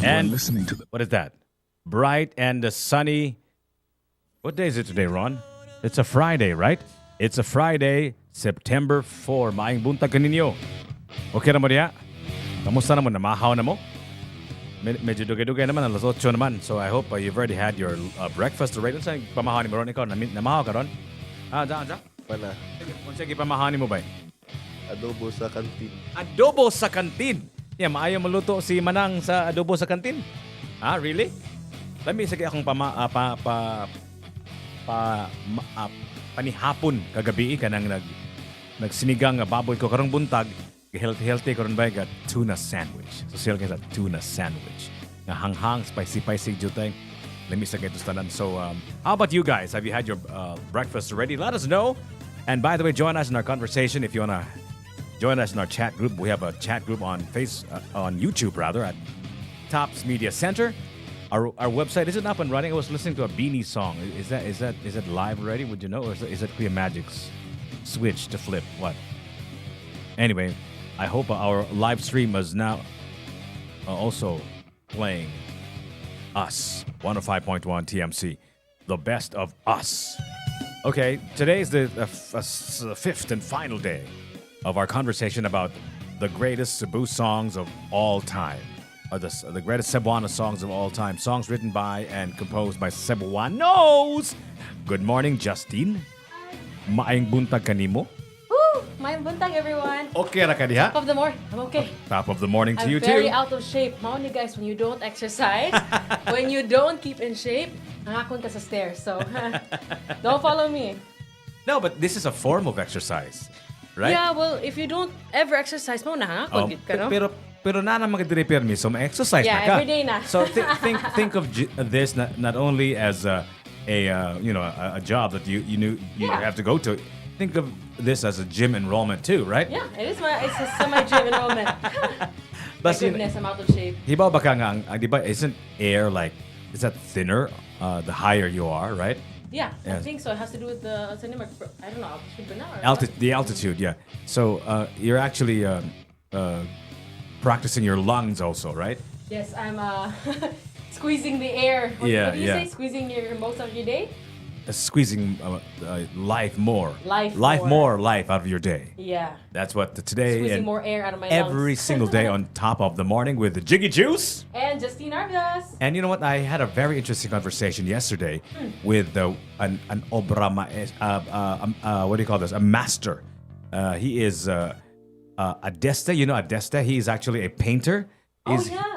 And listening to what is that? Bright and sunny. What day is it today, Ron? It's a Friday, right? It's a Friday, September 4. Maayong buntag kaninyo. Okay na mo niya? Kamusta naman? Namahaw na mo? Medyo dugay-dugay naman, alas 8 naman. So I hope you've already had your breakfast already. Saan pamahaw ni mo ron ikaw? Namahaw ka ron? Diyan. Wala. Kung sige pamahaw ni mo ba? Adobo sa kantin. Adobo sa kantin. Yeah, maayo maluto si Manang sa adobo sa kantin. Really? Lami sige akong panihapon kagabi ka nang nagsinigang baboy ko karong buntag. Healthy ko ron ba got tuna sandwich. So sila kaya tuna sandwich. Na hanghang spicy jutay. Lami sa kaya tanan. So how about you guys? Have you had your breakfast already? Let us know. And by the way, join us in our conversation if you wanna join us in our chat group. We have a chat group on on YouTube rather at Tops Media Center. Our website is it up and running? I was listening to a Beanie song. Is it live already? Would you know, or is it Kuya Magic's switch to flip? What? Anyway, I hope our live stream is now also playing us 105.1 TMC, the best of us. Okay, today is the fifth and final day of our conversation about the greatest Cebu songs of all time. Or the greatest Cebuano songs of all time. Songs written by and composed by Cebuanos. Good morning, Justine. Maayong buntag kanimo. Woo! Maayong buntag, everyone. Okay ra ka diha? Top of the morning. I'm okay. Top of the morning to I'm you very too. out of shape. Maon you guys, when you don't exercise, when you don't keep in shape, nangakon ka sa stairs. So, don't follow me. No, but this is a form of exercise, right? Yeah, well, if you don't ever exercise, mo nangakon ka, no? Pero na naman ka permiso ma-exercise Yeah, na ka. every day na. So think of this not only as a job that you have to go to. Think of this as a gym enrollment too, right? Yeah, it's a semi-gym enrollment. My goodness, I'm out of shape. Hibaw ba ka nga, di ba, isn't air like, is that thinner the higher you are, right? Yeah, Yes. I think so. It has to do with the cinema. I don't know, altitude ba na? Or what? The altitude, yeah. So you're actually practicing your lungs also, right? Yes, I'm squeezing the air. What do you say? Squeezing your most of your day? Squeezing life more. Life more life out of your day. Yeah. That's what today Squeezing and more air out of my every lungs. single day on Top of the Morning with the Jiggy Juice. And Justine Narvios. And you know what? I had a very interesting conversation yesterday with an obra what do you call this? A master. He is Adeste. You know Adeste? He's actually a painter.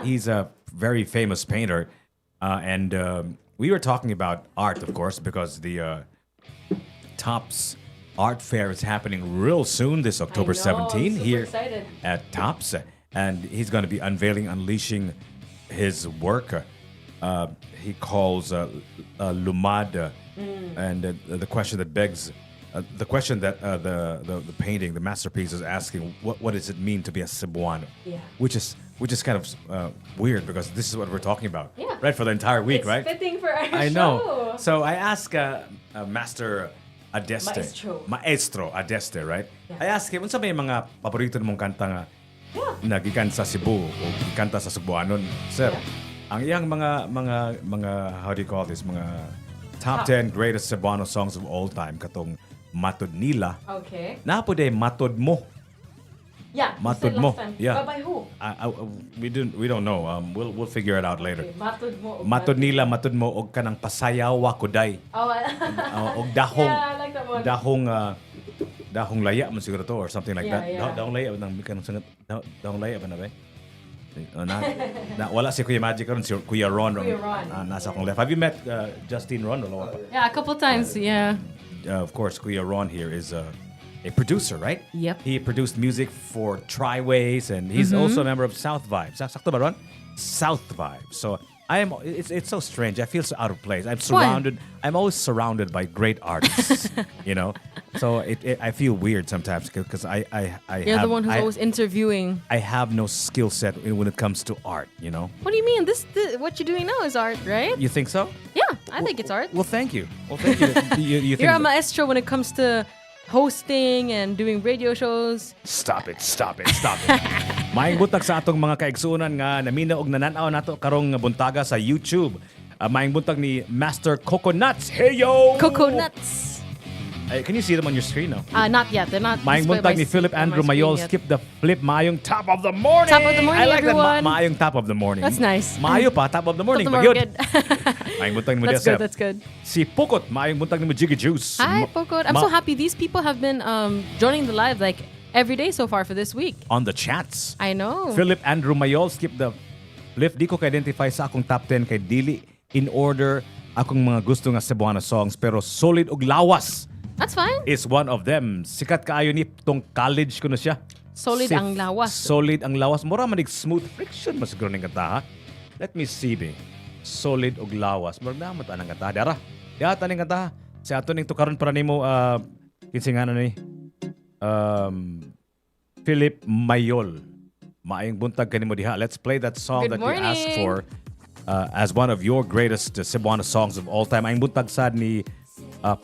He's a very famous painter. And we were talking about art, of course, because the Tops Art Fair is happening real soon, this October 17 here excited. at Tops. And he's going to be unleashing his work. He calls Lumad. And the question that begs, the question that the painting, the masterpiece is asking, what does it mean to be a Cebuano? Yeah. Which is kind of weird because this is what we're talking about, Yeah. right? For the entire week, It's right? fitting for our I show. know. So I asked Master Adeste, Maestro Adeste, right? Yeah. I asked him, unsa may mga paborito mong kanta nga na gikan sa Cebu o gikanta sa Cebuanon, sir? Yeah. Ang iyang mga how do you call this, mga top 10 greatest Cebuano songs of all time katong Matod Nila. Okay. Napude Matod Mo. Yeah. you said Matod mo. last time. Yeah. By who? We don't know. We'll figure it out later. Okay, Matod mo. Matod nila, matod mo og kanang pasayawa kuday. Oh, Og dahong yeah, I like that one. dahong laya man siguro to or something like Yeah, that. yeah. Dahong laya nang kanang sangat dahong laya ba na ba? Wala si Kuya Magic karon, si Kuya Ron. Kuya Ron. Nasa akong left. Have you met Justine Ron? Yeah, a couple times, yeah. Of course, Kuya Ron here is a producer, right? Yep. He produced music for Triways, and he's also a member of South Vibes. Sakto ba, Ron? South Vibes. So it's so strange. I feel so out of place. I'm always surrounded by great artists, you know. So I feel weird sometimes because You're the one who's always interviewing. I have no skill set when it comes to art, you know. What do you mean? This what you're doing now is art, right? You think so? Yeah, I think it's art. Well, thank you. Well, thank you. You think You're a maestro when it comes to hosting and doing radio shows. Stop it. Maayong buntag sa atong mga kaigsuonan nga namina og nananaw nato karong buntaga sa YouTube. Maayong buntag ni Master Coconuts. Hey yo! Coconuts. Can you see them on your screen now? Not yet. They're not. Maayong displayed buntag my ni Philip on my Andrew screen Mayol. yet. Skip the flip. Maayong top of the morning. Top of the morning, I like everyone. that. Maayong top of the morning. That's nice. Maayo pa, top of the morning. Top of the Pagyod. morning. Maayong buntag ni mo That's Joseph. good. That's good. Si Pukot. Maayong buntag ni mo Jiggy Juice. Hi, Pokot. I'm so happy. These people have been joining the live like every day so far for this week. On the chats. I know. Philip Andrew Mayol, skip the flip. Di ko ka-identify sa akong top 10 kay dili in order akong mga gusto nga Cebuano songs pero solid ug lawas That's fine. is one of them. Sikat kaayo ni tong college ko na siya. Solid ang lawas. Solid ang lawas. Mura manig smooth friction mas siguro ning kanta ha. Let me see be. Solid ug lawas. Mura na mata nang kanta. Dara. Yata ning kanta. Sa ato ning tukaron para nimo kinsa nga ni Philip Mayol. Maayong buntag kanimo diha. Let's play that song Good that you asked morning. for as one of your greatest Cebuano songs of all time. Maayong buntag sad ni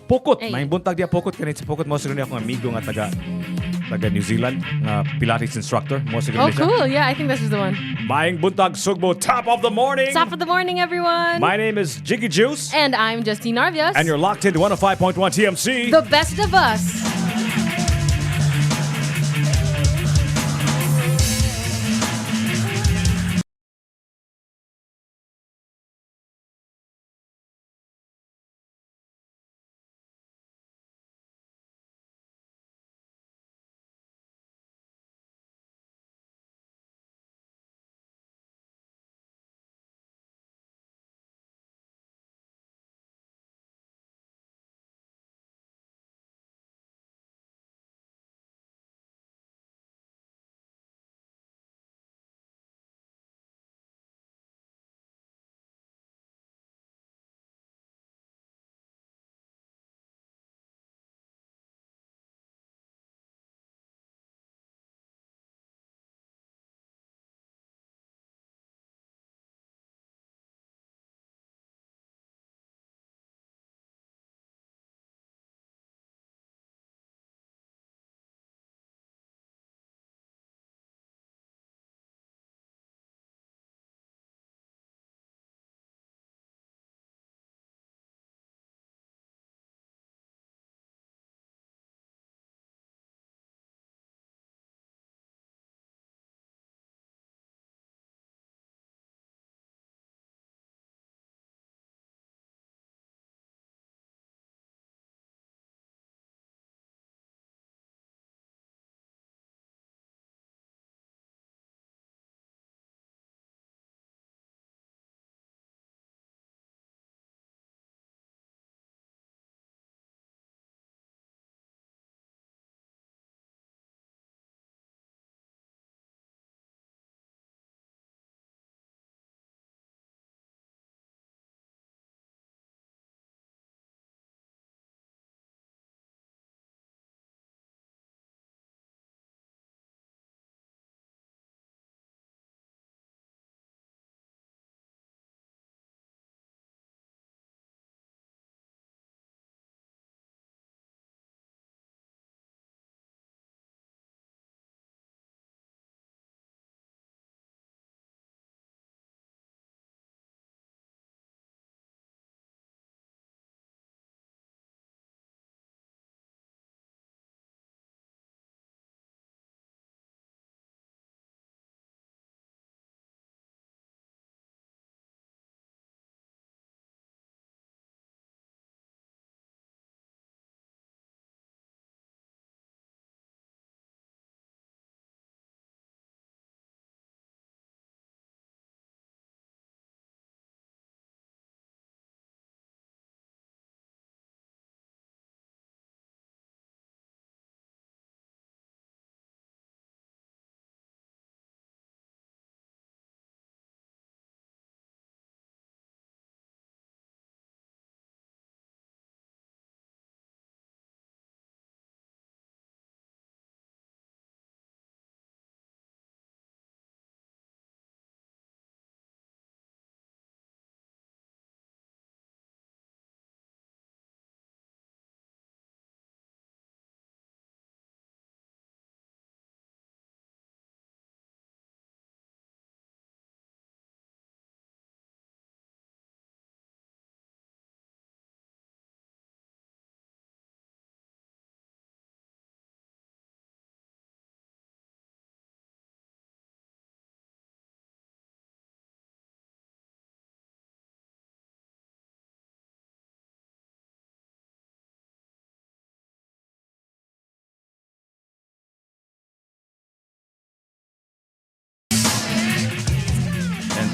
Pukot. Ay. Maayong buntag diha Pukot kanit si Pukot mo siguro ni akong amigo nga taga New Zealand nga Pilates instructor. Mo siguro Oh, ni siya. cool. Yeah, I think this is the one. Maayong buntag Sugbo, top of the morning. Top of the morning, everyone. My name is Jiggy Juice And I'm Justine Narvios. and you're locked into 105.1 TMC. the best of us.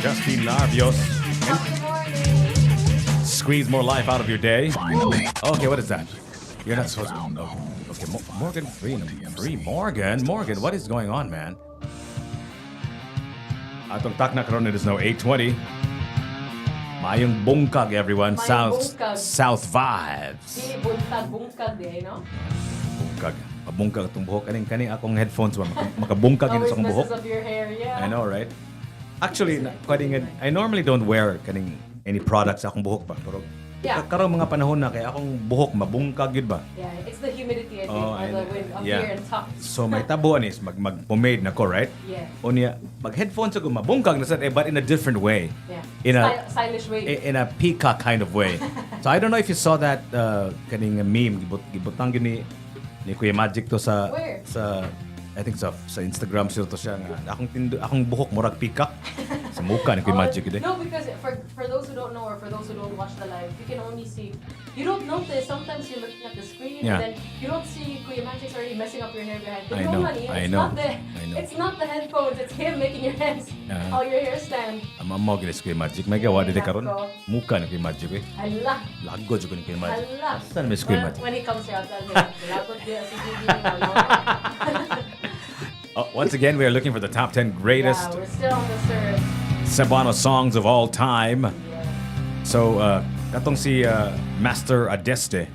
Justine Narvios. Top of the morning. Squeeze more life out of your day. Okay, what is that? You're not supposed to. No. Okay, Morgan Free. Morgan, what is going on, man? Atong takna karon is now 8:20. Mayong bungkag, everyone. South vibes. Dili buntag no? Bungkag. Mabungkag itong buhok. Kaning akong headphones ba? Makabungkag yun sa akong buhok. Of your hair, yeah. I know, right? Actually, I normally don't wear any products sa akong buhok ba. Pero karong mga panahon na kaya akong buhok mabungkag yun ba? Yeah, it's the humidity, I think, Oh, or the wind up here and top. So may tabuan is mag-pomade na ko, right? Yeah. Unya, mag-headphones ako mabungkag na sad, but in a different way. Yeah. In Stylish way. In a peacock kind of way. So I don't know if you saw that kaning meme gibutang gyud ni Kuya Magic to sa Where? I think sa Instagram sila to siya nga akong buhok murag peacock sa mukha ni Kuya Magic gid. No, because for those who don't know or for those who don't watch the live, you can only see. You don't notice. Sometimes you're looking at the screen and then you don't see Kuya Magic's already messing up your hair behind. But I know. It's not the headphones. It's him making your hands all your hair stand. Mo gid si Kuya Magic may gawa dili karon mukha ni Kuya Magic eh. Allah. Laggo jud ko ni Kuya Magic. Allah. Saan may si Kuya Magic? When he comes here, I'll tell him. Lagot dia si Jiggy. Once again, we are looking for the top 10 greatest Yeah, we're still on the search. Cebuano songs of all time. Yeah. So, katong si Master Adeste,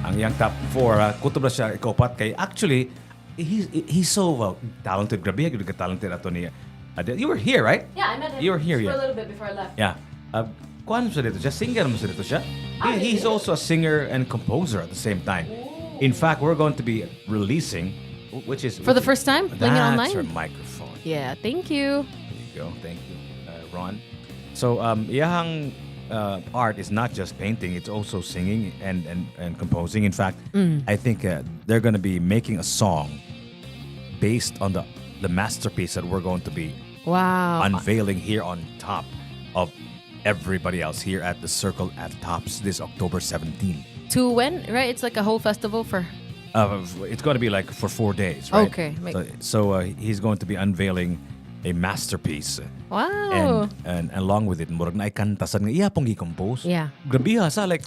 ang iyang top 4, kutob na siya ikopat kay actually, he's so talented. Grabe, yung talented ato ni Adeste. You were here, right? Yeah, I met him You were here, for yeah. a little bit before I left. Yeah. Kuan mo siya dito siya? Singer mo siya dito siya? He's really? also a singer and composer at the same time. Ooh. In fact, we're going to be releasing, which is... For the first time, playing it online? That's your microphone. Yeah, thank you. There you go. Thank you, Ron. So, iyahang art is not just painting; it's also singing and composing. In fact, I think they're going to be making a song based on the masterpiece that we're going to be unveiling here on top of everybody else here at the Circle at Tops this October 17. To when? Right? It's like a whole festival for... It's going to be like for 4 days, right? Okay. So he's going to be unveiling a masterpiece. Wow. And along with it, murag na ikantasan nga iya pong i-compose. Yeah. Grabe ha, sa like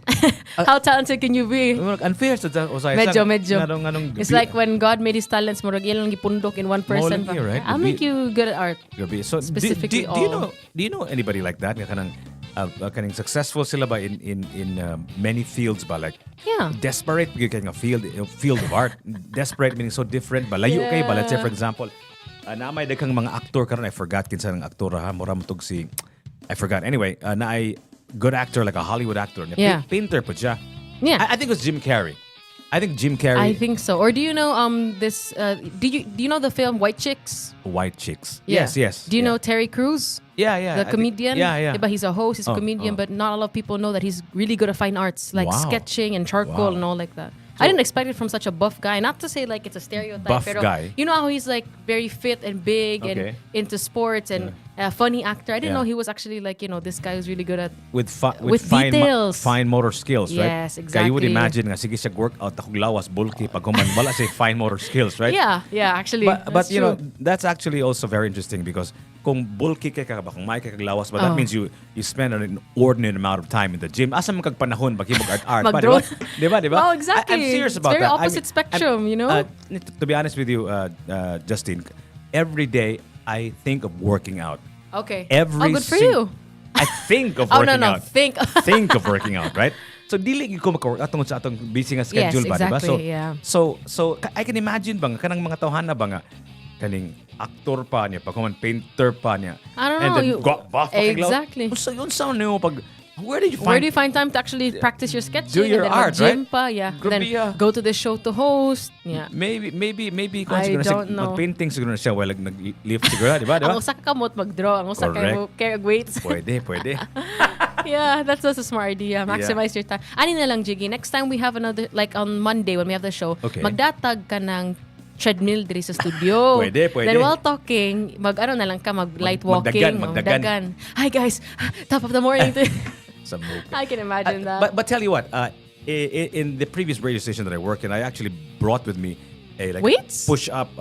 How talented can you be? murag unfair sa usay. Medyo. Nganong It's like when God made his talents, murag ilang gipundok in one person. Maulang right? I'll make you good at art. Grabe. So Specifically do you know anybody like that? Nga kanang successful sila ba in many fields ba, like Yeah. desperate because kay nga field of art. Desperate meaning so different ba, layo kay ba, let's say for example na may daghang mga actor karon, I forgot kinsa ng aktor ha, mura mo tog si I forgot. Anyway, na ay good actor, like a Hollywood actor. Yeah. Painter pa siya. Yeah. I think it was Jim Carrey. I think Jim Carrey. I think so. Or do you know this do you know the film White Chicks? White Chicks. Yeah. Yes. Do you know Terry Crews? Yeah. The comedian? Yeah. But he's a host, he's a comedian, but not a lot of people know that he's really good at fine arts, like Wow. sketching and charcoal Wow. and all like that. I didn't expect it from such a buff guy. Not to say like it's a stereotype. Buff pero guy? You know how he's like very fit and big Okay. and into sports and a funny actor. I didn't Yeah. know he was actually like, this guy who's really good at... With With details. fine motor skills, right? Yes, Kaya you would exactly. imagine nga sige siya workout akong lawas bulky pag human wala siya fine motor skills, right? Yeah, actually. But that's you know, true. that's actually also very interesting because kung bulky ka ba, kung may ka lawas ba, that means you spend an inordinate amount of time in the gym. Asa man kag panahon pag himog art pa, Mag-draw. di ba? Oh, exactly. I'm serious It's about very that. opposite spectrum, you know? To be honest with you, Justine, every day I think of working out. Okay. Every good for sing- you. I think of Oh, working no. out. Think. Think of working out, right? So dili ko maka-work out tungod sa atong busy nga schedule Yes, ba, di ba? exactly, yeah. So I can imagine bang kanang mga tawhana ba nga kaning aktor pa niya, pag human painter pa niya. I don't and know, then you- buff Exactly. So yun sa nimo pag where did you Where find do you find time to actually practice your sketching? Do your and then art, mag-gym right? pa, yeah. Grabe, Then yeah. go to the show to host. Yeah. Maybe kung I siguro don't know. mag-painting siguro na siya while nag-lift siguro, di ba? Ang usa ka kamot mag-draw, ang usa ka Correct. mo carry weights. Pwede. Yeah, that's also a smart idea. Maximize your time. Ani na lang, Jiggy. Next time we have another, like on Monday when we have the show, Okay. magdatag ka ng treadmill diri sa studio. Pwede. Then while talking, mag-ano na lang ka, mag-light walking. magdagan. Hi guys, top of the morning. Sa mukha. I can imagine that. But tell you what, in the previous radio station that I worked in, I actually brought with me like Weights? push up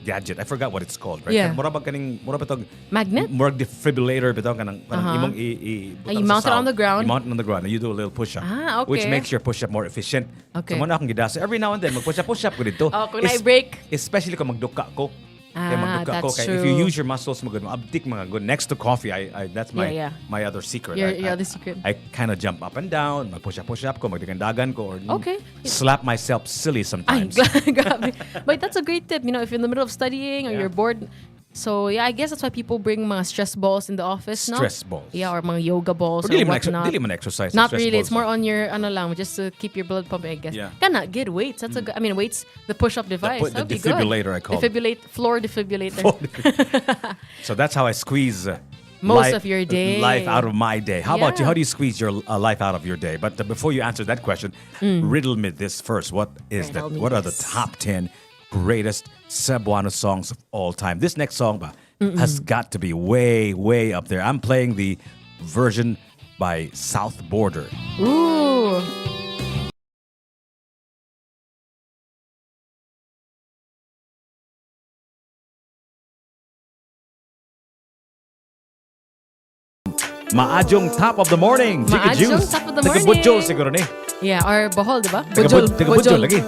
gadget. I forgot what it's called, right? Yeah. Mura ba tong Magnet? more defibrillator bitaw kanang imong You mount it on the ground? You mount it on the ground and you do a little push up. Ah, okay. Which makes your push up more efficient. Okay. So muna akong gidasa. Every now and then mag push up ko dito. Oh, kung na-break. Especially kung magduka ko. Kaya magduka ko. That's Kaya if true. you use your muscles magud abdik mga good. Next to coffee, I that's my my other secret. Your other secret. I kind of jump up and down, mag push up ko, magdagandagan ko, or Okay. slap myself silly Ay, sometimes. grabe. But that's a great tip. You know, if you're in the middle of studying or you're bored. So, yeah, I guess that's why people bring mga stress balls in the office, no? Stress balls. Yeah, or mga yoga balls or Dili whatnot. man exercise. Not stress really. balls It's more lang. on your, just to keep your blood pumping, I guess. Yeah. Kana, good weights. That's a good, weights, the push-up device. the That would be good. defibrillator, I call it. Floor defibrillator. So that's how I squeeze Most of your day. life out of my day. How about you? Yeah. How do you squeeze your life out of your day? But before you answer that question, riddle me this first. What is Riddle that? me What are the this. top 10 greatest Cebuano songs of all time? This next song has got to be way, way up there. I'm playing the version by South Border. Ooh. Maajong top of the morning. Jiggy Maajong Juice. top of the Taga morning. Butchol siguro ni. Yeah, or Bohol, di ba? Taga Butchol lagi.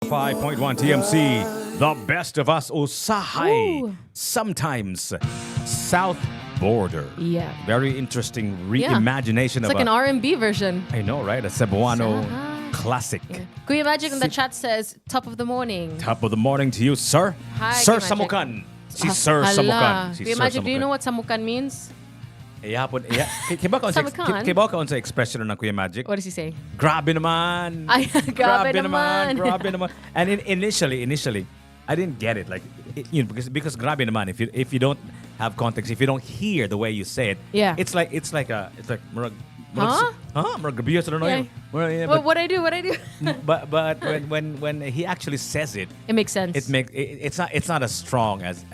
.1 TMC, the best of us, Usahay. Ooh. Sometimes South Border. Yeah. Very interesting Yeah. reimagination It's of like an R&B version. I know, right? A Cebuano classic. Kuya Magic in the chat says, top of the morning. Top of the morning to you, sir. Hi, Sir Kuya Magic. Samukan. She's Sir Hala. Samukan. She's Kuya Sir Magic, do you Samukan. know what samukan means? Samukan? Kiba ka sa expression ng Kuya Magic? What does he say? Grabe naman. Ay, grabe naman. Grabe naman. And initially, I didn't get it. Like, because grabe naman. If you don't have context, if you don't hear the way you say it, Yeah. it's like murag, Huh? Murag gabiyo sa Yeah. Murag- What I do? but when he actually says it, It makes sense. it's not as strong as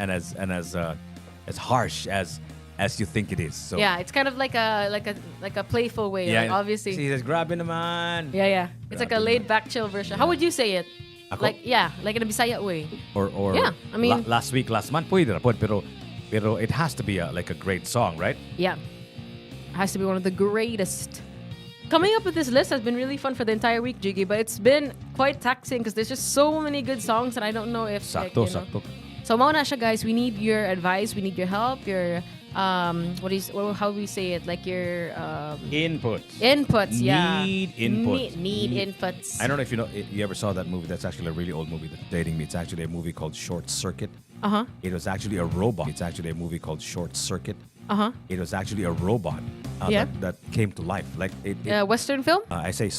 harsh as you think it is. So Yeah, it's kind of like a playful way. Like, obviously. he says grabe naman. Yeah. It's like a Grabe laid back, chill version. How would you say it? Ako? Like in a Bisaya way. Or Yeah, I mean- last week, last month, pwede na po, pero it has to be like a great song, right? Yeah. Has to be one of the greatest. Coming up with this list has been really fun for the entire week, Jiggy, but it's been quite taxing because there's just so many good songs and I don't know if like, Sakto, you know. sakto. So mauna siya, guys. We need your advice. We need your help. Your how we say it? Like your Inputs. inputs. Yeah. Need inputs. Need inputs. I don't know if you ever saw that movie. That's actually a really old movie that's dating me. It's actually a movie called Short Circuit. Uh-huh. It was actually a robot. It's actually a movie called Short Circuit. Uh-huh. It was actually a robot Yeah. that came to life. Like Western film? I say,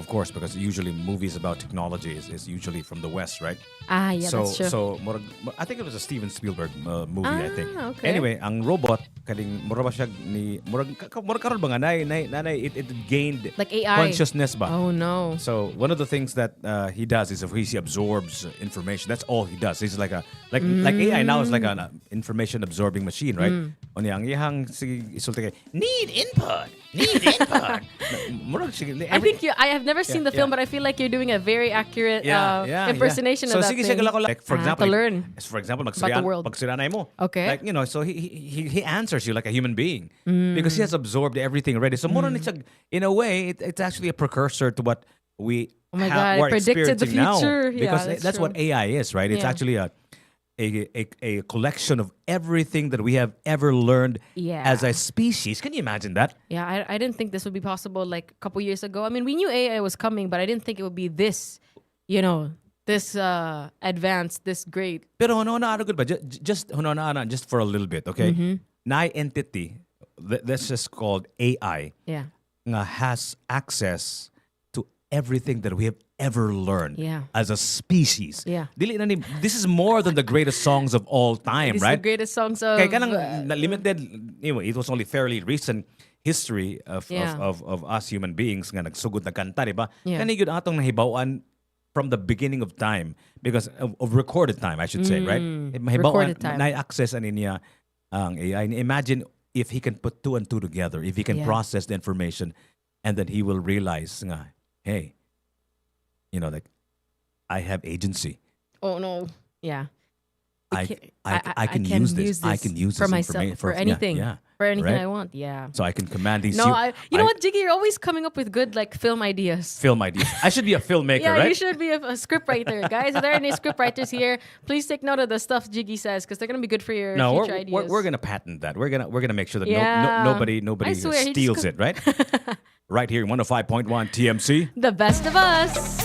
of course, because usually movies about technology is usually from the West, right? Ah, yeah, that's true. So I think it was a Steven Spielberg movie. I think. Okay. Anyway, ang robot kading mura ba siya ni mura karon ba nga it gained Like AI. consciousness ba? Oh no. So one of the things that he does is he absorbs information. That's all he does. He's like AI now is like an information absorbing machine, right? Oni ang iyang sige isulti kay need input. I have never seen the film, but I feel like you're doing a very accurate impersonation so of that sige thing. like for I have example, to learn for example, about the world. pagsiranay mo. Okay. Like, you know, so he answers you like a human being because he has absorbed everything already. So more in a way, it's actually a precursor to what we Oh my God, we're predicted the experiencing now. future. Yeah, Because that's what true. AI is, right? It's Yeah. actually a collection of everything that we have ever learned Yeah. as a species. Can you imagine that? Yeah, I didn't think this would be possible like a couple years ago. I mean, we knew AI was coming, but I didn't think it would be this, this advanced, this great. Pero ano good ba? Just for a little bit, okay? Na entity that's just called AI Yeah. nga has access to everything that we have ever learned Yeah. as a species. Yeah. This is more than the greatest songs of all time, These right? are the greatest songs of... Kaya kanang limited, anyway, it was only fairly recent history of us human beings nga nagsugod na kanta, di ba? Yeah. Kani yun atong nahibawan from the beginning of time because of recorded time, I should say, right? Recorded time. Na-access ani niya ang AI. Imagine if he can put two and two together, if he can Yeah. process the information, and then he will realize nga, hey, like I have agency. Oh, no. Yeah. I can can use this. I can use for this myself, information for anything. Yeah, For anything right? I want. Yeah. So I can command these. No, you know what, Jiggy? You're always coming up with good like film ideas. Film ideas. I should be a filmmaker, Yeah, right? you should be a script writer. Guys, if there are any script writers here, please take note of the stuff Jiggy says because they're going to be good for your No, future ideas. we're gonna patent that. We're gonna make sure that Yeah. nobody I swear, he just steals it, right? Right here in 105.1 TMC. The best of us.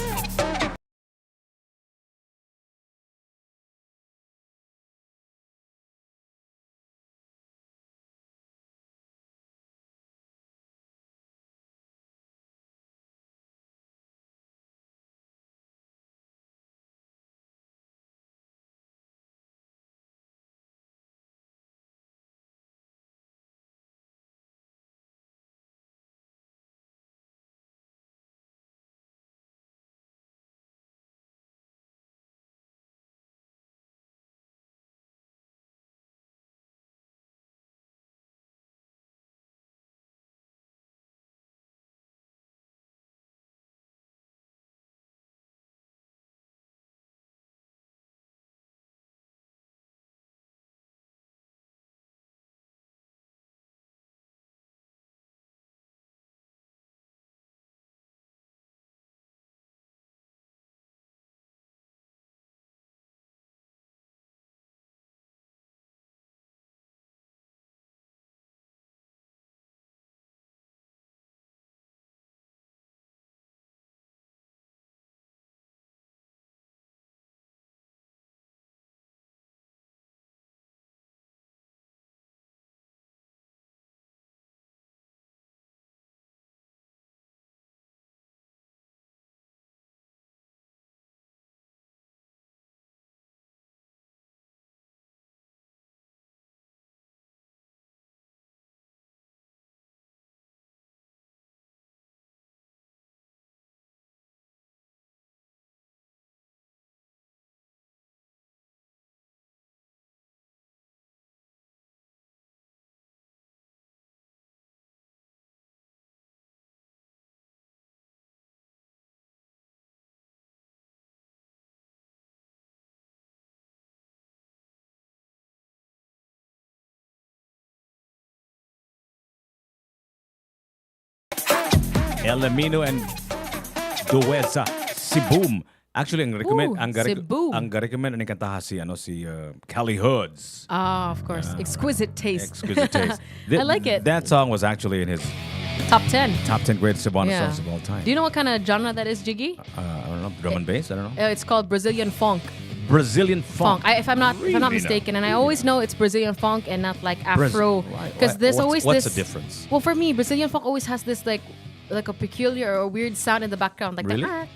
El Amino and Dueza Boom. Actually, Ooh, si Boom. ang recommend ni kantaha si Kelly Hoods. Ah, of course. Exquisite taste. Exquisite taste. I like it. That song was actually in his Top 10. top 10 greatest Cebuano Yeah. songs of all time. Do you know what kind of genre that is, Jiggy? I don't know, drum and bass. I don't know. It's called Brazilian funk. Brazilian funk. If I'm not Really mistaken, and I Really? always know it's Brazilian funk and not like Braz- Afro, why- because there's always what's this. the difference? Well, for me, Brazilian funk always has this like a peculiar or weird sound in the background, like Really? that.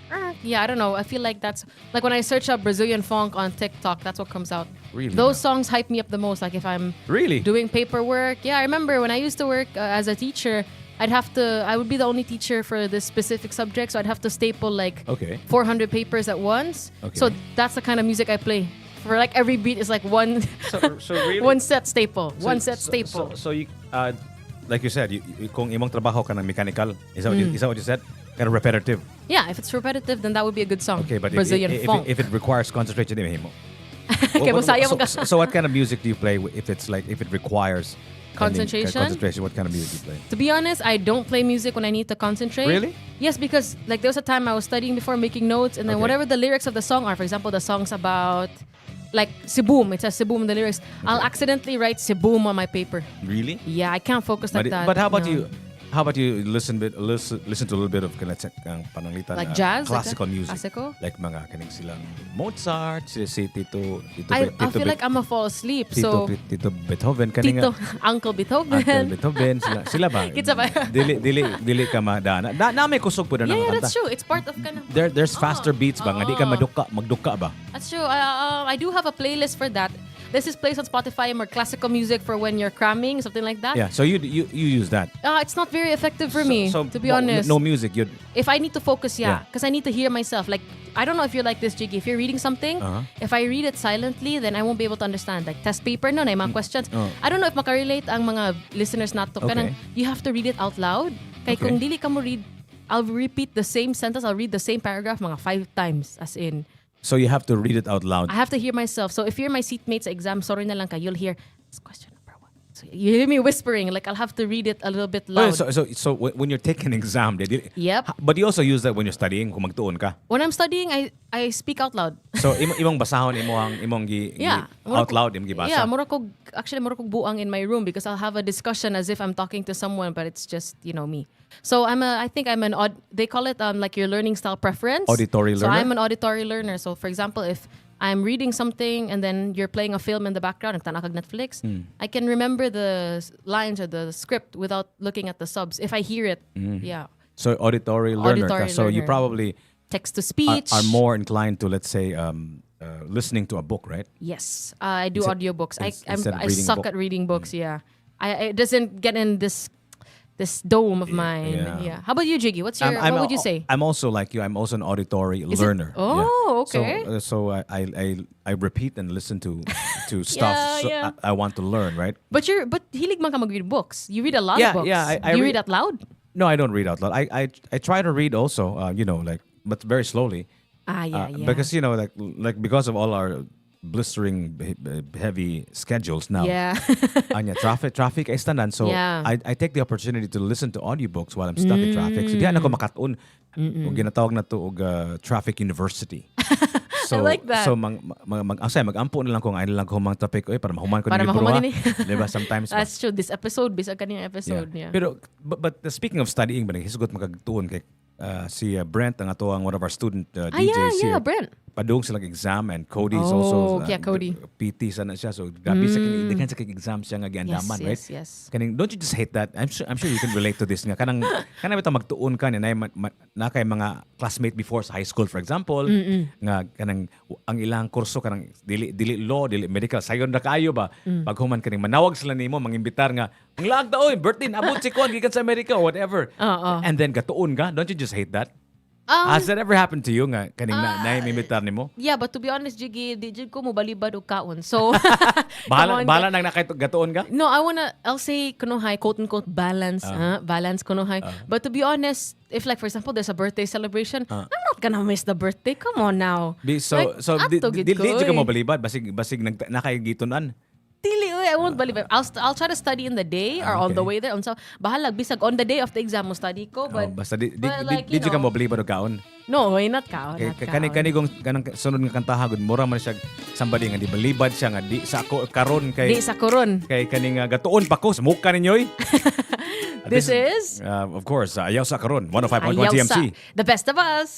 Yeah, I don't know. I feel like that's like when I search up Brazilian funk on TikTok, that's what comes out. Really? Those songs hype me up the most. Like if I'm Really? doing paperwork. Yeah, I remember when I used to work as a teacher. I would be the only teacher for this specific subject, so I'd have to staple like Okay. 400 papers at once. Okay. So that's the kind of music I play. For like every beat is like one So really? one set staple. So- One set so- staple. So you, like you said, kung imong trabaho ka ng mechanical, is that what you said? Kind of repetitive. Yeah, if it's repetitive, then that would be a good song. Okay, but Brazilian funk. if it requires concentration, di mo. Okay, masaya mo ka. So what kind of music do you play if it requires Concentration? Concentration. What kind of music do you play? To be honest, I don't play music when I need to concentrate. Really? Yes, because like there was a time I was studying before making notes, and then Okay. whatever the lyrics of the song are, for example, the song's about like Cebuum. It says Cebuum in the lyrics. I'll accidentally write Cebuum on my paper. Really? Yeah, I can't focus like that. But how about No. you? How about you listen to a little bit of pananglitan Like jazz? classical like that? music, Classical? like mga kaning silang Mozart, si Tito I Tito feel like I'm gonna fall asleep. Tito, So Tito Beethoven kaning Tito, Uncle Beethoven. Uncle Beethoven sila ba? Kitsa ba? dili ka madana. Na may kusog po na Yeah, ng yeah, kanta. that's true. It's part of kind of. There's faster beats ba nga di ka Oh. magduka ba? That's true. I do have a playlist for that. This is placed on Spotify more classical music for when you're cramming, something like that. Yeah, so you use that. It's not very effective for me, So to be honest. no music. You If I need to focus, Yeah. yeah, because I need to hear myself. Like, I don't know if you're like this, Jiggy. If you're reading something, Uh-huh. if I read it silently, then I won't be able to understand. Like, test paper, no, na yung mga questions. Oh. I don't know if makarelate ang mga listeners nato. Okay. Kanang, you have to read it out loud. Kaya Okay. kung dili ka mo read, I'll repeat the same sentence. I'll read the same paragraph mga 5 times, as in. so you have to read it out loud. I have to hear myself. So if you're my seatmate sa exam, sorry na lang ka, you'll hear, this question number 1. So you hear me whispering, like I'll have to read it a little bit Oh, loud. so when you're taking an exam, Yep. But you also use that when you're studying, kung magtuon ka. When I'm studying, I speak out loud. So imong basahon imong Yeah. out loud imong gibasa. Yeah, mura kog buang in my room because I'll have a discussion as if I'm talking to someone, but it's just, me. So I think I'm an they call it like your learning style preference. Auditory So learner? I'm an auditory learner. So for example, if I'm reading something and then you're playing a film in the background, nagtana kag Netflix, I can remember the lines or the script without looking at the subs if I hear it. Yeah. So auditory learner. Auditory So you learner. probably Text to are, speech. are more inclined to, let's say, listening to a book, right? Yes, I do Instead- audiobooks. instead of I reading a suck book. at reading books. Yeah, it doesn't get in this dome of mine. yeah. Yeah. How about you, Jiggy? What would you say? I'm also like you. I'm also an auditory Is it? learner. Oh, Yeah. okay. So I repeat and listen to stuff Yeah. I want to learn, right? But hilig man ka mag-read books. You read a lot Yeah, of books. yeah, I Do you read- read out loud? No, I don't read out loud. I try to read also, but very slowly. Yeah. Because like because of all our blistering heavy schedules now. Yeah. Anya traffic ay tanan, so Yeah. I take the opportunity to listen to audiobooks while I'm stuck in traffic. So diyan ako makatun og ginatawag na to og traffic university. So I like that. So magampo na lang kung ay lang ko mang topic para mahuman ko Para ni libro, mahuman ha? ini. Diba sometimes ba? That's true. This episode, bisag kanina episode niya. Pero but speaking of studying, ba hisugot magagtuon kay si Brent ang ato ang one of our student DJs here. Brent. Padung silang exam and Cody is Oh, also yeah, Cody. PT sana siya, so gabi sa kini sa exam siya nga giandaman, right? Yes. Kaning don't you just hate that? I'm sure you can relate to this nga kanang bitaw magtuon ka na kay mga classmate before sa high school, for example, nga kanang ang ilang kurso kanang dili law, dili medical, sayon na kaayo ba pag human kaning manawag sila nimo mangimbitar nga ang lagda oy birthday abot si kon gikan sa America or whatever. And then gatuon ka, don't you just hate that? Has that ever happened to you nga kaning naimimitar nimo? Yeah, but to be honest, Jiggy, di jud ko mo balibad og kaon. So, Bahala nang nakay gatuon ka? No, I'll say kunuhay, quote unquote balance, balance kunuhay. But to be honest, if like for example there's a birthday celebration, I'm not gonna miss the birthday. Come on now. So Like, ato gid dili ko, ka eh. mo balibad basig nakay gitunan. Dili I won't believe it. I'll try to study in the day or on the way there. So, bahalag bisag on the day of the exam mo study ko, but Basta di like, you ka know, mo believe ba kaon? no, why not kaon? Kani gong kanang sunod nga kantaha gud mura man siya somebody nga di balibad siya nga di sa ako karon Di sa koron. kay kani nga gatuon pa ko sa muka ninyoy. This is of course ayaw sa karon 105.1 Ayaw TMC. sa The Best of Us.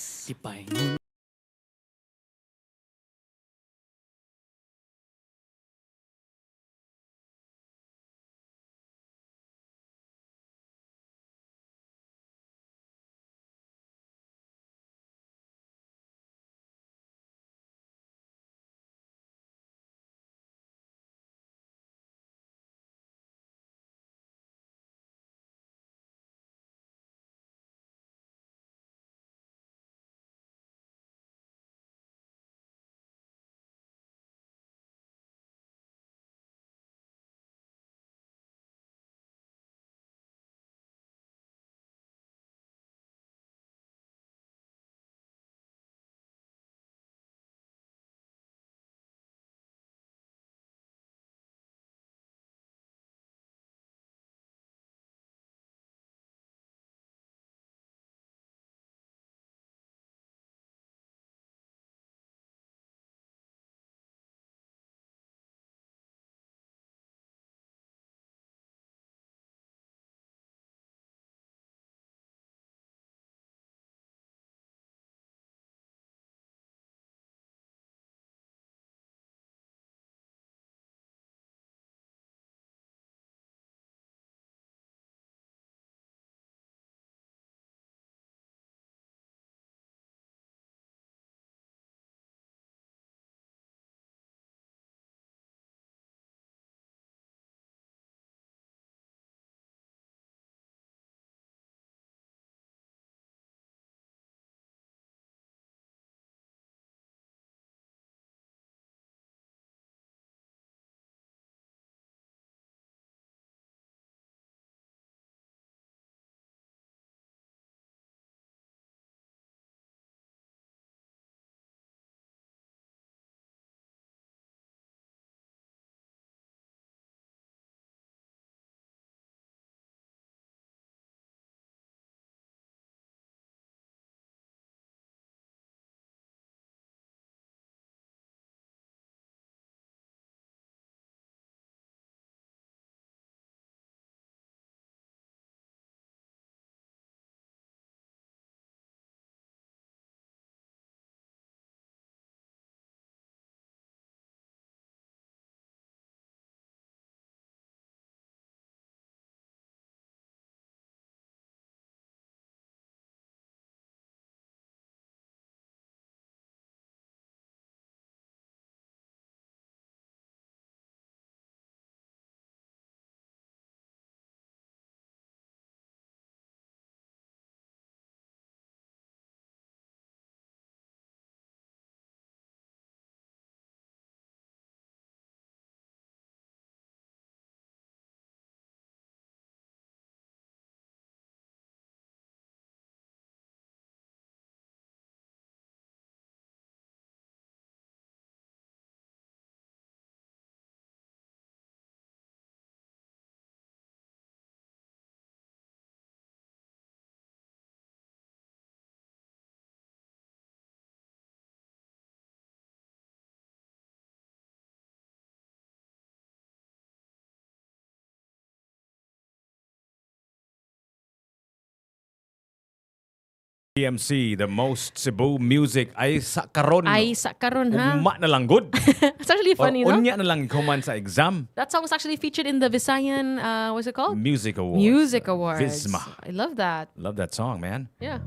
TMC, the most Cebu music ay sa karon. Ay, sa karon ha. Ugma na lang good. It's actually funny, no? Unya na lang human sa exam. That song was actually featured in the Visayan, what's it called? Music Awards. Music Awards. Visma. I love that. Love that song, man. Yeah.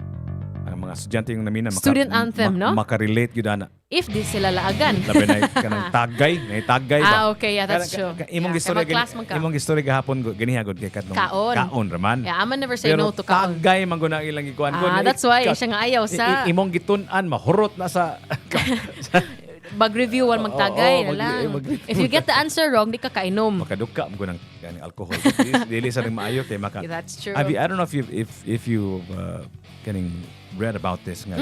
Ang mga estudyante yung namina Student anthem, no? Makarelate yun na. If di sila laagan. Labi na kanang tagay ba? Okay, yeah, that's true. Imong Yeah, istorya kay mag-class man ka. imong istorya gahapon ganihagod kay katong Kaon. raman. Yeah, I'ma never say Pero no to kaon. tagay man guna ilang ikuan ko. That's why siya nga ayaw sa imong gitun-an mahurot na sa mag-review wal magtagay Oo, na lang. mag-review. If you get the answer wrong, di ka kainom. makaduka mo ng ganing alcohol. Dili sa ring maayo kay maka. That's true. I don't know if you kaning read about this nga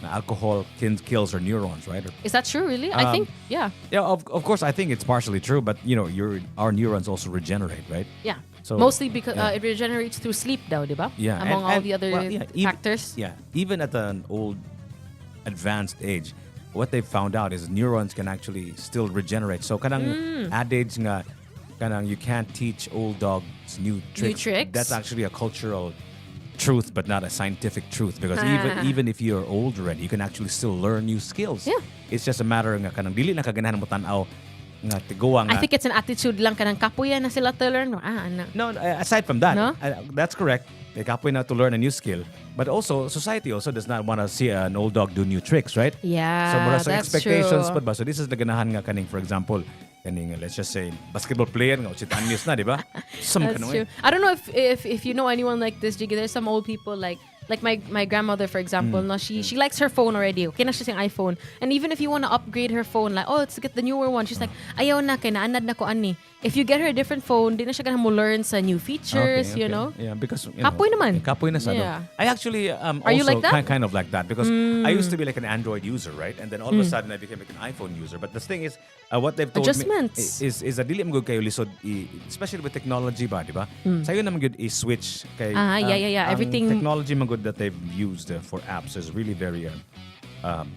na alcohol kills our neurons, right? Is that true? Really? I think yeah. Yeah, of course, I think it's partially true, but our neurons also regenerate, right? Yeah. So, mostly because it regenerates through sleep, daw, di ba? Yeah, Among all the other even, factors. Yeah, even at an old, advanced age, what they've found out is neurons can actually still regenerate. So kanang adage nga, kanang you can't teach old dogs new tricks. tricks? That's actually a cultural truth, but not a scientific truth. Because even if you're old already, you can actually still learn new skills. Yeah. It's just a matter nga kanang dili na kaganahan mo tanaw nga tiguwa nga. I think it's an attitude lang kanang kapuya na sila to learn. Ana. No, aside from that, No? that's correct. They kapoy na to learn a new skill. But also, society also does not want to see an old dog do new tricks, right? Yeah, So, mura sa that's expectations true. pa ba? So, this is the ganahan nga kaning, for example, kaning, let's just say, basketball player nga, 80 anyos na, di ba? That's true. I don't know if you know anyone like this, Jiggy. There's some old people like my grandmother, for example. No, she likes her phone already. Okay na siya siyang iPhone. And even if you want to upgrade her phone, like, oh, let's get the newer one. She's like, ayaw na, kay naanad na ko ani. If you get her a different phone, di na siya ganahan mo learn sa new features, you know? Yeah, because Kapoy naman. Kapoy na sa Yeah. I actually Are also you like that? kind of like that because I used to be like an Android user, right? And then all of a sudden I became like an iPhone user. But the thing is, what they've told Adjustments. me is that dili mo gud kayo lisod especially with technology ba, di ba? Sayo naman gud i-switch kay yeah. ang Everything- technology man gud that they've used for apps is really very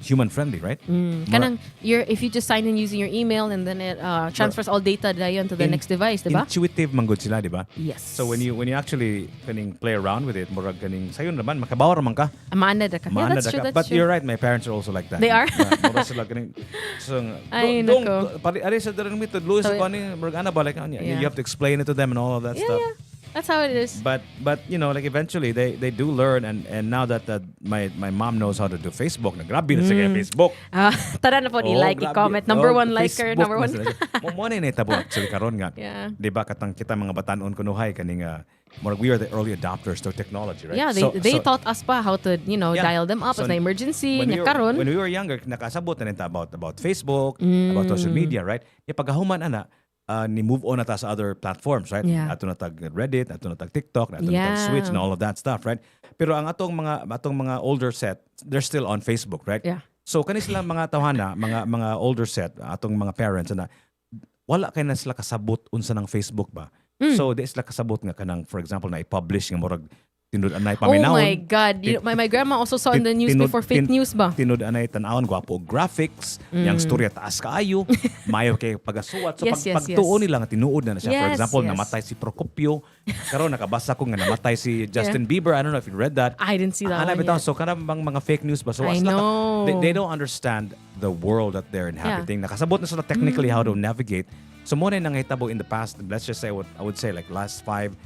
human friendly, right? Kanang if you just sign in using your email and then it transfers all data dayon to the next device, di ba? Intuitive man gud sila, di ba? Yes. So when you actually kaning play around with it, murag kaning sayo naman makabawar man ka. Maanad ka. Yeah, Maanad that's true. ka. That's But true. you're right, my parents are also like that. They are? Yeah, mura sila kaning so Ay, nako. ari sa daran mito luis So, ko ani murag ana ba like Yeah. you have to explain it to them and all of that stuff. Yeah. That's how it is. But like eventually they do learn and now that my mom knows how to do Facebook, na grabe na siya kay Facebook. Tara na po, i-like, grabe. i-comment. Number one liker, Facebook number na one. sila. Mo na itabo actually karon nga. Yeah. Di ba katang kita mga batanon kunuhay kaning we are the early adopters to technology, right? Yeah, they taught us pa how to, Yeah. dial them up So, as an emergency. when Nya we karon. when we were younger, nakasabot na nita about Facebook, about social media, right? Yung pagkahuman ana, ni move on na ta sa other platforms, right? Yeah. Ato na tag Reddit, ato na tag TikTok, ato na Yeah. tag Switch and all of that stuff, right? Pero ang atong mga older set, they're still on Facebook, right? Yeah. So kani sila mga tawhana, mga older set, atong mga parents na wala kay na sila kasabot unsa ng Facebook ba? So di sila kasabot nga kanang for example na i-publish nga murag tinud-anay Oh paminawon. my God. My grandma also saw in the news before fake news ba? Tinud-anay tanawon gwapo og graphics, yang storya taas kaayo, mayo kay pagasuwat. So Yes, yes, pagtuon nila nga tinuod na siya. For Yes, example, yes. namatay si Procopio. Karon nakabasa ko nga namatay si Justin Bieber. I don't know if you read that. I didn't see that one bitaw, yet. so karang mga fake news ba? So I sila know. they don't understand the world that they're inhabiting. Nakasabot na sila technically how to navigate. So mo na nangitabo in the past, let's just say what I would say like last 5-6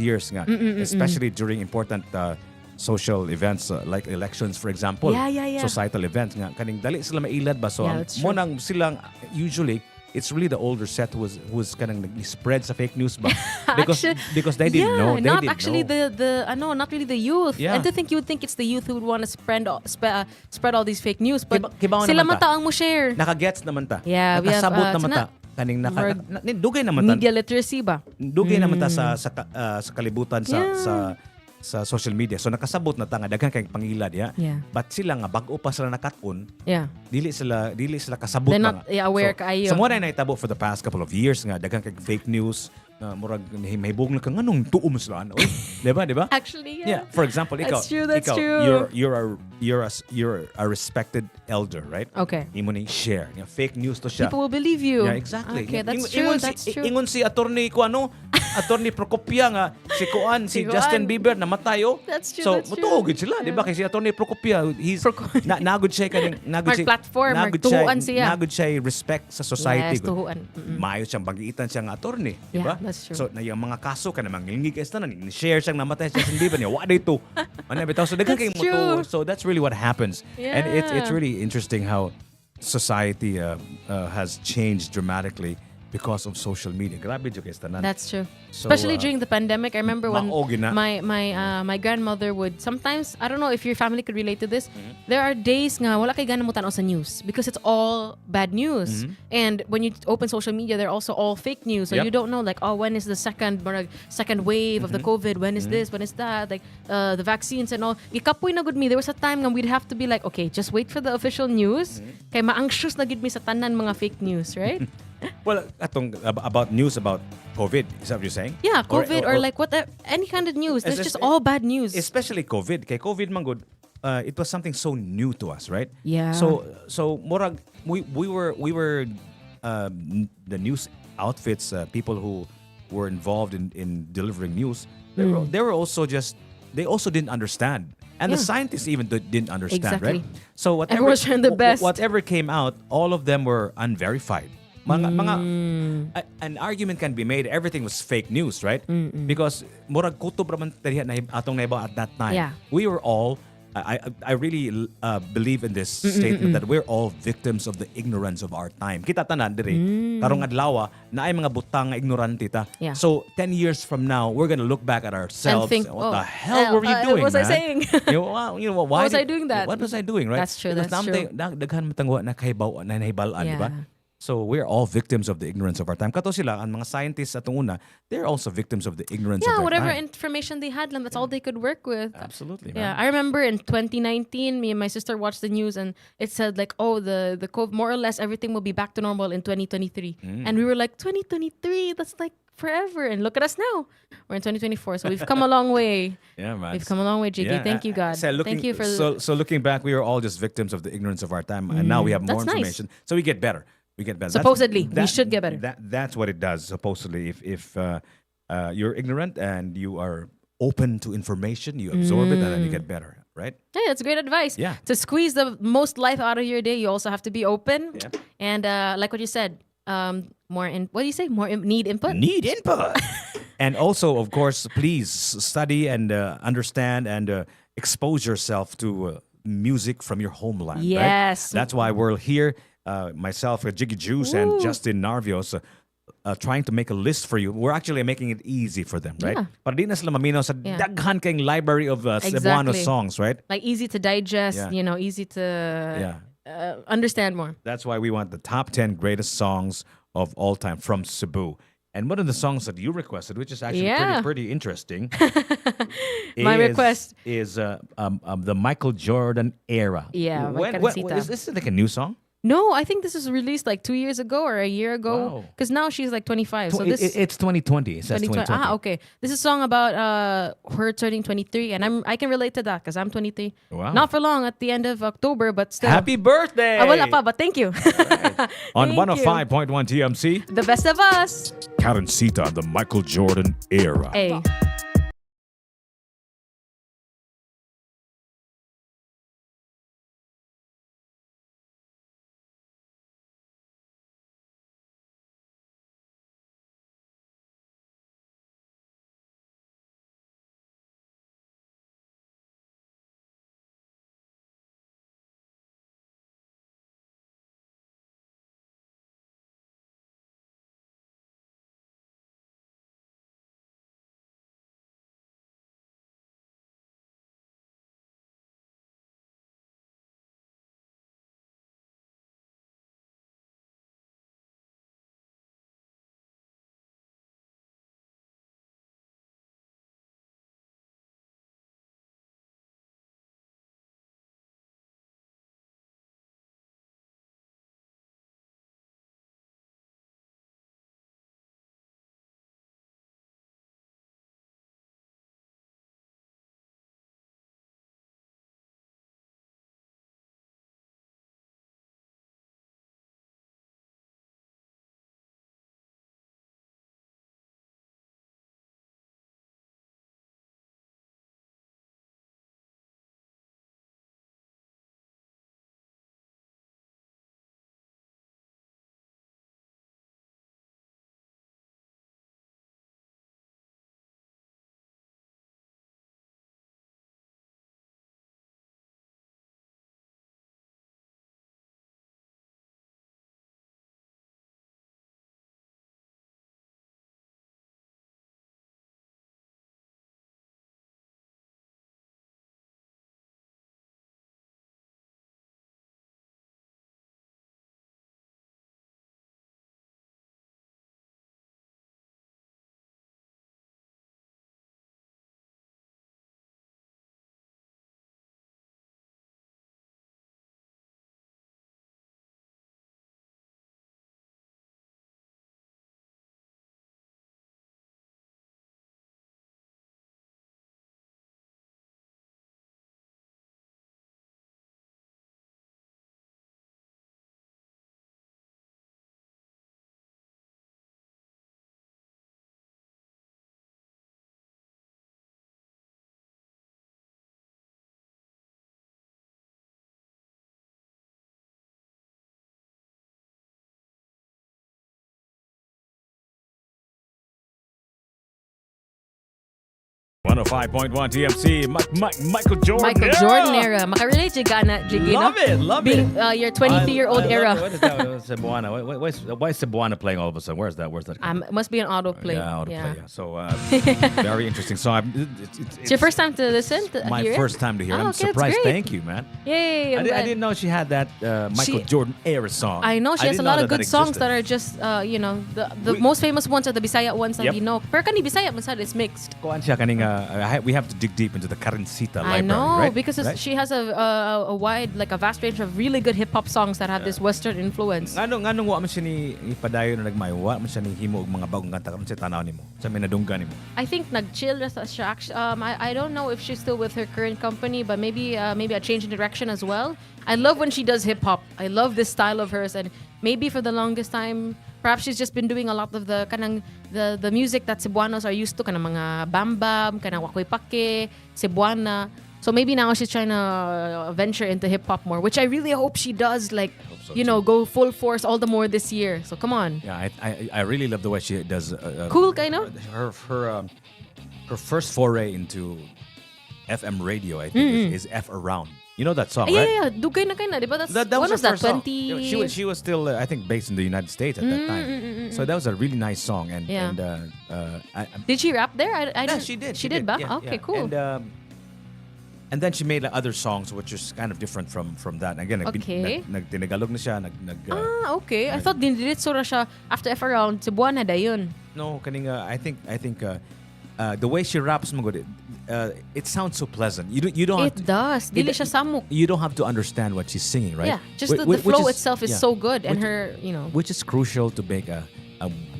years nga, especially during important social events like elections for example, Yeah. societal events nga kaning dali sila mailad ba so Yeah, that's mo true. nang silang usually it's really the older set who's kanang nag-spread sa fake news ba because they didn't know they not didn't actually know. not really the youth. Yeah. And to think you would think it's the youth who would want to spread all these fake news, but Kibaw sila naman ta. mataang mo share. Nakagets naman ta. Yeah, we have, nakasabot naman ta. sana- Kaning More- dugay naman ta. Media literacy ba? Dugay naman ta sa kalibutan Yeah. sa social media. So nakasabot na ta nga daghan kay pangilad ya. Yeah. But sila nga bag-o pa sila nakat-on, Yeah. dili sila kasabot They're pa not nga. aware kaayo. So mo na naitabo for the past couple of years nga daghan kay fake news na murag mahibog na ka nganong tuom sila ano. Di ba? Actually, Yeah, for example, That's ikaw, true, that's ikaw, true. you're a respected elder, right? Okay. Imo ni share. Nga fake news to siya. People will believe you. Yeah, exactly. Okay, that's Ingon- true. ingon That's si, true. Ingon si attorney ko attorney Procopia nga si Kuan, si Si Kuan. Justin Bieber namatay oh. That's true, So that's true. mutuog sila, di ba? Kasi si attorney Procopia, he's nagud siya kaning Mark platform, Mark tuhuan siya. Nagud siya respect sa society. Yes, tuhuan. Maayo siyang bagiitan siya nga attorney, di ba? Yeah, that's true. So na yung mga kaso ka namang ngingig is na ni-share siyang namatay si Justin Bieber niya. Wa dito. Ano bitaw so daghan kay That's true. mutuo. So that's really what happens. And it's Yeah. really interesting how society has changed dramatically because of social media. Grabe jud kay tanan. That's true. So, Especially during the pandemic. I remember when maogi na. my grandmother would sometimes, I don't know if your family could relate to this, there are days nga wala kay gana mo tanaw sa news because it's all bad news. And when you open social media, they're also all fake news. So Yep. you don't know like, oh, when is the second wave of the COVID? When is this? When is that? Like the vaccines and all. Ikapoy na gud me. There was a time nga we'd have to be like, okay, just wait for the official news. Kay ma-anxious na gid mi sa tanan mga fake news, right? Well, atong about news about COVID, is that what you're saying? Yeah, COVID or like what any kind of news. It's just all bad news. Especially COVID. Kay COVID man good, it was something so new to us, right? Yeah. So murag we were the news outfits, people who were involved in delivering news. They were also they also didn't understand. And the Yeah. scientists even didn't understand, Exactly. right? So whatever Everyone's trying their best. whatever came out, all of them were unverified. An argument can be made everything was fake news, right? Because murag kutob raman tariha na atong naibaw at that time. Yeah. We were all I really believe in this statement that we're all victims of the ignorance of our time. Kita tanan diri karong adlaw na ay mga butang nga ignorante ta. Yeah. So 10 years from now, we're gonna look back at ourselves. think, What oh, the hell were we doing? what was I man? saying? You know, why What was I doing that? What was I doing? Right? That's true, Because that's true. Daghan matangwa na kahibaw na nahibalan, di ba? Yeah. So we're all victims of the ignorance of our time. Kato sila, ang mga scientists atong una, they're also victims of the ignorance of Yeah, their whatever time. information they had, that's all they could work with. Absolutely, Yeah, man. I remember in 2019, me and my sister watched the news and it said like, oh, the COVID, more or less everything will be back to normal in 2023. And we were like, 2023, that's like forever. And look at us now. We're in 2024. So we've come a long way. Yeah, man. We've come a long way, Jiggy. Yeah, Thank you, God. Thank you for so looking back, we were all just victims of the ignorance of our time, and now we have more That's nice. information, so we get better. We get better. Supposedly, we should get better. That's what it does. Supposedly, if you're ignorant and you are open to information, you absorb it, and then you get better. Right? Hey, that's great advice. Yeah. To squeeze the most life out of your day, you also have to be open. Yeah. And like what you said, what do you say? Need input? Need input. And also, of course, please study and understand and expose yourself to music from your homeland. Yes. Right? That's why we're here. Myself, Jiggy Juice, and Justine Narvios, trying to make a list for you. We're actually making it easy for them, right? Yeah. Para di na sila maminaw sa Yeah. daghan kayong library of Cebuano Exactly. songs, right? Like easy to digest, Yeah. easy to Yeah. understand more. That's why we want the top 10 greatest songs of all time from Cebu. And one of the songs that you requested, which is actually Yeah. pretty interesting, My request. is the Michael Jordan era. Yeah, when, Vacancita. is this like a new song? No, I think this was released like 2 years ago or a year ago. Wow. Because now she's like 25. So this It's 2020. It says 2020. Okay. This is a song about her turning 23, and I can relate to that because I'm 23. Wow. Not for long at the end of October, but still. Happy birthday! Wala pa, but thank you. On Thank you. 105.1 TMC, The best of us. Karencita, the Michael Jordan era. Hey. 105.1 TMC. Michael Jordan. Michael Jordan era. Makarelate you gana, Jiggy, Love no? it, love Being, it. your 23-year-old era. What is that? Cebuano. Why is Cebuano playing all of a sudden? Where's that? It must be an autoplay. Yeah, autoplay. Yeah. So very interesting song. It's your first time to listen to my hear it? first time to hear it. I'm okay, that's surprised. great. Thank you, man. Yay. I didn't know she had that Michael Jordan era song. I know she has a didn't lot know of good songs that existed. are just, the most famous ones are the Bisaya ones that Yep. we know. Pero kani Bisaya, masad, it's mixed. Kuan siya kaning, we have to dig deep into the Karencita library, I know, right? because Right? she has a wide, like a vast range of really good hip-hop songs that have this Western influence. Nganong wa man siya ni ipadayon na nagmayo, wa man siya ni himo og mga bagong kanta karon sa tanaw nimo. Sa minadunggan nimo. I think nag-chill na siya. I don't know if she's still with her current company, but maybe a change in direction as well. I love when she does hip-hop. I love this style of hers, and maybe for the longest time, perhaps she's just been doing a lot of the music that Cebuanos are used to, kanang mga bambam, kanang wakoy pake, Cebuana. So maybe now she's trying to venture into hip hop more, which I really hope she does. Like, so go full force all the more this year. So come on. Yeah, I really love the way she does. Cool, kind of. Her first foray into FM radio, I think, is F Around. You know that song, right? Yeah. Dugay na kayo na, di ba? That When was was her that? first song. 20... She was still, I think, based in the United States at that time. So that was a really nice song. And, Yeah. and Did she rap there? I yeah, didn't- she did. She did ba? Yeah, Okay, yeah. cool. And then she made like, other songs which is kind of different from that. Again, Okay. nagtinagalog na siya. Okay. I thought dindiritso na siya after F Around. Cebuana da yun. No, kaning I think the way she raps, magod, it sounds so pleasant. You don't have It does. Dili siya samuk. you don't have to understand what she's singing, right? Yeah. Just the Which flow is- itself is yeah. so good. And Which- her, which is crucial to make a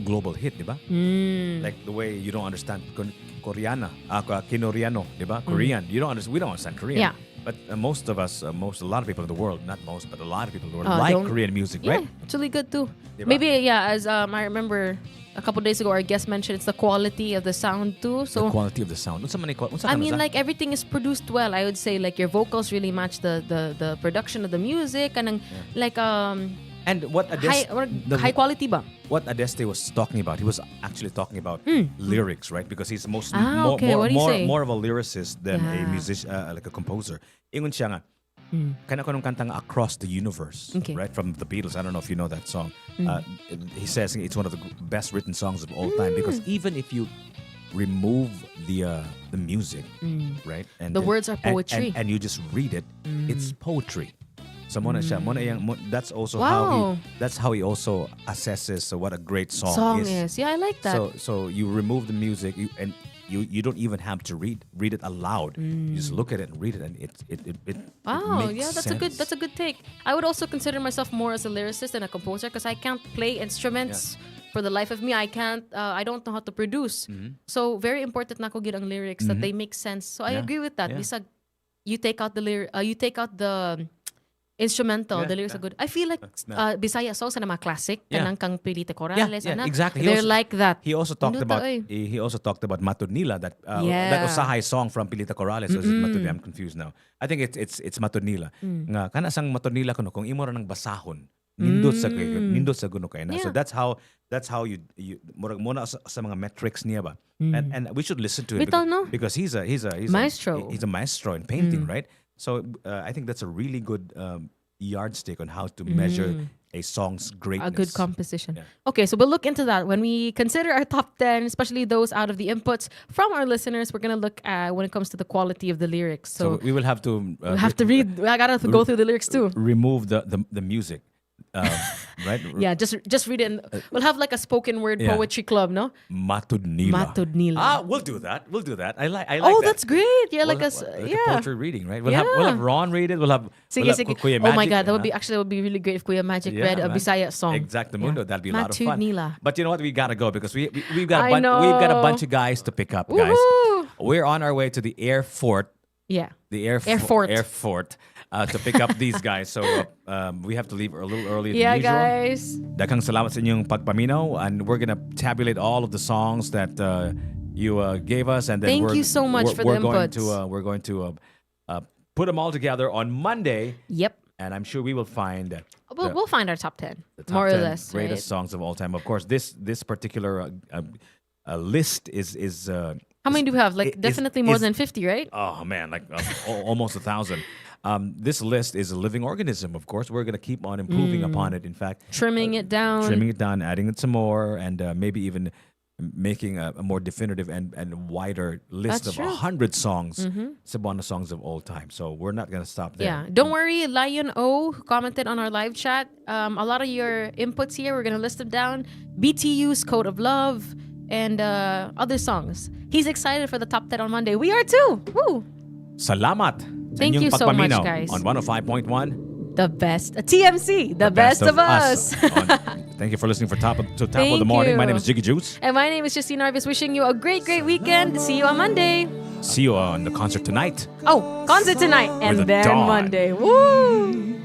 global hit, di ba? Mm. Like the way you don't understand Koreana, Kinoriano, di ba? Korean. We don't understand Korean. Yeah. But most of us, a lot of people in the world, not most, but a lot of people in the world Oh, like don't- Korean music, Yeah, right? it's really good too. Diba? Maybe, as I remember a couple days ago, our guest mentioned it's the quality of the sound too. The So quality of the sound. I mean, like everything is produced well. I would say like your vocals really match the production of the music and like and what high quality ba? what Adeste was talking about, he was actually talking about lyrics, right? Because he's more, okay. What do you say? more of a lyricist than a Yeah. musician, like a composer. Ingon siya nga, kanang kanta nga Across the Universe, Okay. right? From the Beatles. I don't know if you know that song. He says it's one of the best written songs of all time because even if you remove the music, right? And The words are poetry. and you just read it, it's poetry. So that's also Wow. how he also assesses what a great song is. Yeah, I like that. So you remove the music and you don't even have to read it aloud. You just look at it and read it, and it Wow, makes yeah, sense. that's a good take. I would also consider myself more as a lyricist than a composer because I can't play instruments for the life of me. I don't know how to produce. So very important na ko gid ang lyrics that they make sense. So I Yeah, agree with that. yeah. Bisag you take out the instrumental, the lyrics are good. I feel like Bisaya songs na mga classic Yeah. kanang kang Pilita Corrales ana. exactly. They're like that. He also talked Ano about to, he also talked about Matud Nila, that Yeah. Usahay song from Pilita Corrales. Or is it Matud Nila? I'm confused now. I think it's Matud Nila. Nga kana sang Matud Nila kuno kung imo ra nang basahon. Nindot sa guno kay na. So Yeah. that's how you murag muna sa mga metrics niya ba. And we should listen to him Bitaw, no? because he's a Maestro. He's a maestro in painting, right? So I think that's a really good yardstick on how to measure a song's greatness. A good composition. Yeah. Okay, so we'll look into that when we consider our top 10, especially those out of the inputs from our listeners. We're going to look at when it comes to the quality of the lyrics. So So, we will have to we have to read. I got to go through the lyrics too. remove the music, right? Yeah, just read it. And we'll have like a spoken word Yeah. poetry club, no? Matud Nila. Matud Nila. We'll do that. I like Oh, that. that's great. Yeah, We'll like have, a like a poetry reading, right? We'll have Ron read it. We'll have Sige, we'll have sige. Kuya Oh my Magic, God, that would be really great if Kuya Magic read a man. Bisaya song. Exacto Mundo. Yeah. That'd be a lot of Matud fun. Nila. But you know what? We gotta go because we've got I we've got a know. bunch of guys to pick up, guys. Woohoo! We're on our way to the airport. Yeah. The Airfort. airport to pick up these guys. So we have to leave a little earlier Yeah, than usual. guys. Daghang salamat sa inyong pagpaminaw, and we're gonna tabulate all of the songs that you gave us, and then Thank we're, you so much we're, for we're the going inputs. to we're going to put them all together on Monday, Yep. and I'm sure we will find We'll find our top 10, the top more or 10 less. greatest Right? songs of all time. Of course, this particular list is How many do we have? Like It's- definitely more it's- than 50, right? Oh man, like almost 1,000. This list is a living organism. Of course, we're gonna keep on improving upon it. In fact, Trimming it down. trimming it down, adding it some more, and maybe even making a more definitive and wider list That's of true. 100 songs, Cebuano songs of all time. So we're not gonna stop there. Yeah, don't worry. Lion O who commented on our live chat. A lot of your inputs here, we're gonna list them down. BTU's Code of Love and other songs. He's excited for the top 10 on Monday. We are too. Woo! Salamat. sa Thank inyong you so much, pagpaminaw guys. On 105.1. The best. TMC. The best of us. Thank you for listening to Top of the Thank Morning. My you. name is Jiggy Juice. And my name is Justine Narvios. Wishing you a great, great weekend. See you on Monday. See you on the concert tonight. Oh, concert tonight and the then dawn. Monday. Woo!